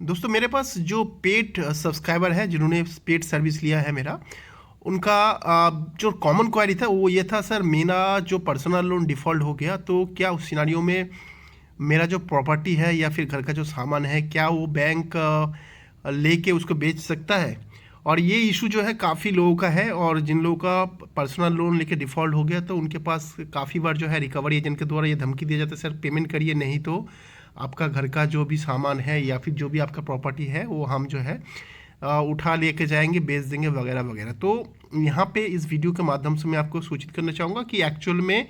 दोस्तों मेरे पास जो पेड सब्सक्राइबर है जिन्होंने पेड सर्विस लिया है मेरा, उनका जो कॉमन क्वेरी था वो ये था, सर मेरा जो पर्सनल लोन डिफ़ॉल्ट हो गया तो क्या उस सिनारियो में मेरा जो प्रॉपर्टी है या फिर घर का जो सामान है क्या वो बैंक लेके उसको बेच सकता है। और ये इशू जो है काफ़ी लोगों का है, और जिन लोगों का पर्सनल लोन लेके डिफ़ॉल्ट हो गया तो उनके पास काफ़ी बार जो है रिकवरी एजेंट के द्वारा ये धमकी दिया जाता है, सर पेमेंट करिए नहीं तो आपका घर का जो भी सामान है या फिर जो भी आपका प्रॉपर्टी है वो हम जो है उठा लेके जाएंगे, बेच देंगे वगैरह वगैरह। तो यहाँ पे इस वीडियो के माध्यम से मैं आपको सूचित करना चाहूँगा कि एक्चुअल में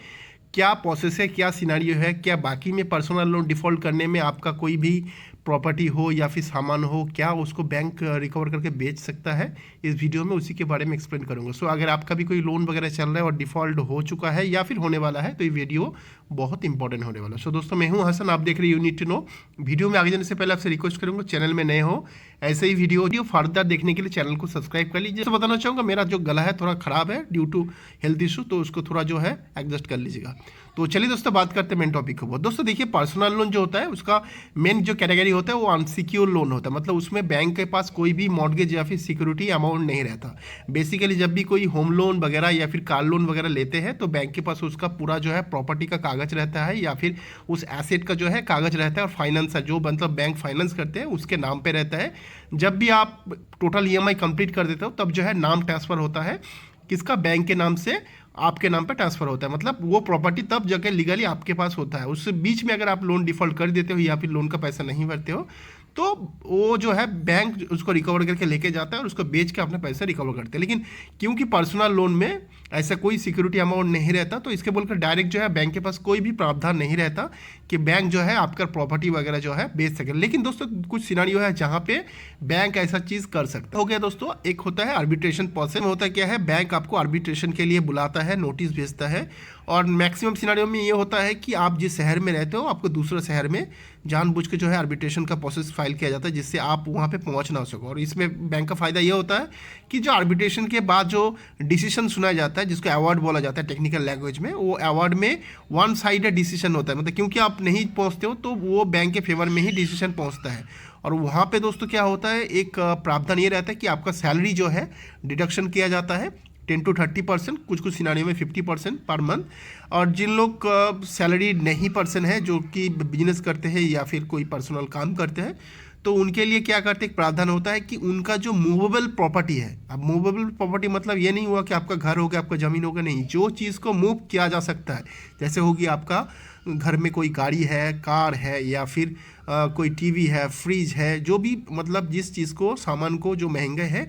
क्या प्रोसेस है, क्या सिनारियो है, क्या बाकी में पर्सनल लोन डिफ़ॉल्ट करने में आपका कोई भी प्रॉपर्टी हो या फिर सामान हो, क्या उसको बैंक रिकवर करके बेच सकता है। इस वीडियो में उसी के बारे में एक्सप्लेन करूँगा। सो अगर आपका भी कोई लोन वगैरह चल रहा है और डिफ़ॉल्ट हो चुका है या फिर होने वाला है तो ये वीडियो बहुत इंपॉर्टेंट होने वाला है। सो दोस्तों मैं हूँ हसन, आप देख रहे हैं you need to know. Video में आगे जाने से पहले आपसे रिक्वेस्ट करूँगा, चैनल में नए हो ऐसे ही वीडियो फर्दर देखने के लिए चैनल को सब्सक्राइब कर लीजिए। तो बताना चाहूँगा मेरा जो गला है थोड़ा ख़राब है ड्यू टू हेल्थ इशू, तो उसको थोड़ा जो है एडजस्ट कर लीजिएगा। तो चलिए दोस्तों बात करते हैं मेन टॉपिक को। दोस्तों देखिए, पर्सनल लोन जो होता है उसका मेन जो कैटेगरी होता है वो अनसिक्योर लोन होता है। मतलब उसमें बैंक के पास कोई भी मॉर्गेज या फिर सिक्योरिटी अमाउंट नहीं रहता। बेसिकली जब भी कोई होम लोन वगैरह या फिर कार लोन वगैरह लेते हैं तो बैंक के पास उसका पूरा जो है प्रॉपर्टी का कागज रहता है या फिर उस एसेट का जो है कागज रहता है, और फाइनेंस जो मतलब बैंक फाइनेंस करते हैं उसके नाम पे रहता है। जब भी आप टोटल ईएमआई कंप्लीट कर देते हो तब जो है नाम ट्रांसफ़र होता है, किसका, बैंक के नाम से आपके नाम पे ट्रांसफ़र होता है। मतलब वो प्रॉपर्टी तब जगह लीगली आपके पास होता है। उस बीच में अगर आप लोन डिफ़ॉल्ट कर देते हो या फिर लोन का पैसा नहीं भरते हो तो वो जो है बैंक उसको रिकवर करके लेके जाता है और उसको बेच के अपने पैसे रिकवर करते हैं। लेकिन क्योंकि पर्सनल लोन में ऐसा कोई सिक्योरिटी अमाउंट नहीं रहता तो इसके बोलकर डायरेक्ट जो है बैंक के पास कोई भी प्रावधान नहीं रहता कि बैंक जो है आपका प्रॉपर्टी वगैरह जो है बेच सके। लेकिन दोस्तों कुछ सिनारियो है जहाँ पे बैंक ऐसा चीज़ कर सकता हो गया। दोस्तों एक होता है आर्बिट्रेशन प्रोसेस में होता क्या है, बैंक आपको आर्बिट्रेशन के लिए बुलाता है, नोटिस भेजता है, और मैक्सिमम सिनारियो में ये होता है कि आप जिस शहर में रहते हो आपको दूसरे शहर में जानबूझ के जो है आर्बिट्रेशन का प्रोसेस फाइल किया जाता है जिससे आप वहाँ पे पहुँच ना सको। और इसमें बैंक का फ़ायदा ये होता है कि जो आर्बिट्रेशन के बाद जो डिसीजन सुना जाता है जिसको अवार्ड बोला जाता है टेक्निकल लैंग्वेज में, वो अवार्ड में वन साइडेड डिसीजन होता है। मतलब क्योंकि आप नहीं पहुँचते हो तो वो बैंक के फेवर में ही डिसीजन पहुँचता है। और वहाँ पे दोस्तों क्या होता है, एक प्रावधान ये रहता है कि आपका सैलरी जो है डिडक्शन किया जाता है 10 to 30%, कुछ कुछ सिनारियों में 50% पर मंथ। और जिन लोग सैलरी नहीं पर्सन है जो कि बिजनेस करते हैं या फिर कोई पर्सनल काम करते हैं तो उनके लिए क्या करते हैं, एक प्रावधान होता है कि उनका जो मूवेबल प्रॉपर्टी है, अब मूवेबल प्रॉपर्टी मतलब ये नहीं हुआ कि आपका घर हो गया, आपका ज़मीन हो गया, नहीं, जो चीज़ को मूव किया जा सकता है, जैसे होगी आपका घर में कोई गाड़ी है, कार है, या फिर कोई टीवी है, फ्रिज है, जो भी मतलब जिस चीज़ को सामान को जो महंगे है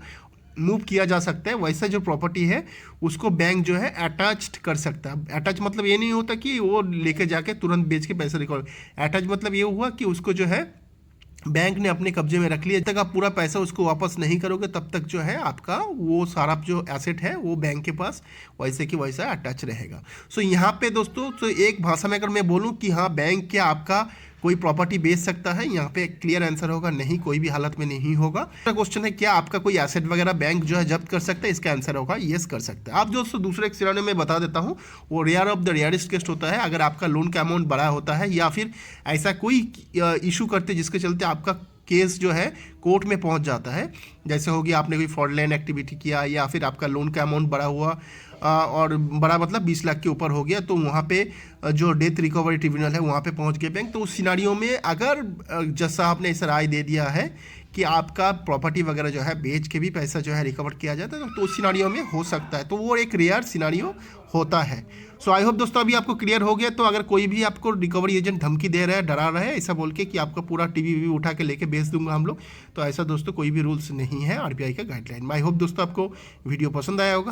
मूव किया जा सकता है, वैसा जो प्रॉपर्टी है उसको बैंक जो है अटैच्ड कर सकता है। अटैच मतलब ये नहीं होता कि वो लेके जाके तुरंत बेच के पैसा रिकवर। अटैच मतलब ये हुआ कि उसको जो है बैंक ने अपने कब्जे में रख लिया, जब तक आप पूरा पैसा उसको वापस नहीं करोगे तब तक जो है आपका वो सारा जो एसेट है वो बैंक के पास वैसे कि वैसा अटैच रहेगा। सो यहाँ पे दोस्तों तो एक भाषा में अगर मैं बोलूँ कि हाँ बैंक क्या आपका कोई प्रॉपर्टी बेच सकता है, यहाँ पे क्लियर आंसर होगा नहीं, कोई भी हालत में नहीं होगा। क्वेश्चन है क्या आपका कोई एसेट वगैरह बैंक जो है जब्त कर सकता है, इसका आंसर होगा यस कर सकता है। आप दोस्तों दूसरे एक सिनारियो में बता देता हूँ, वो rare of the rarest case होता है। अगर आपका लोन का अमाउंट बड़ा होता है या फिर ऐसा कोई इशू करते जिसके चलते आपका केस जो है कोर्ट में पहुंच जाता है, जैसे होगी आपने कोई फ्रॉडलेंट एक्टिविटी किया या फिर आपका लोन का अमाउंट बड़ा हुआ और बड़ा मतलब 20 लाख के ऊपर हो गया, तो वहाँ पे जो डेथ रिकवरी ट्रिब्यूनल है वहाँ पे पहुँच गए बैंक। तो उस सिनारियो में अगर जज साहब ने ऐसा राय दे दिया है कि आपका प्रॉपर्टी वगैरह जो है बेच के भी पैसा जो है रिकवर किया जाता है तो उस सिनारियो में हो सकता है, तो वो एक रेयर सिनारियो होता है। सो आई होप दोस्तों अभी आपको क्लियर हो गया। तो अगर कोई भी आपको रिकवरी एजेंट धमकी दे रहा है, डरा रहा है ऐसा बोल के कि आपका पूरा टीवी वीवी उठा के लेके बेच दूंगा हम लोग, तो ऐसा दोस्तों कोई भी रूल्स नहीं है आरबीआई का गाइडलाइन में। आई होप दोस्तों आपको वीडियो पसंद आया होगा।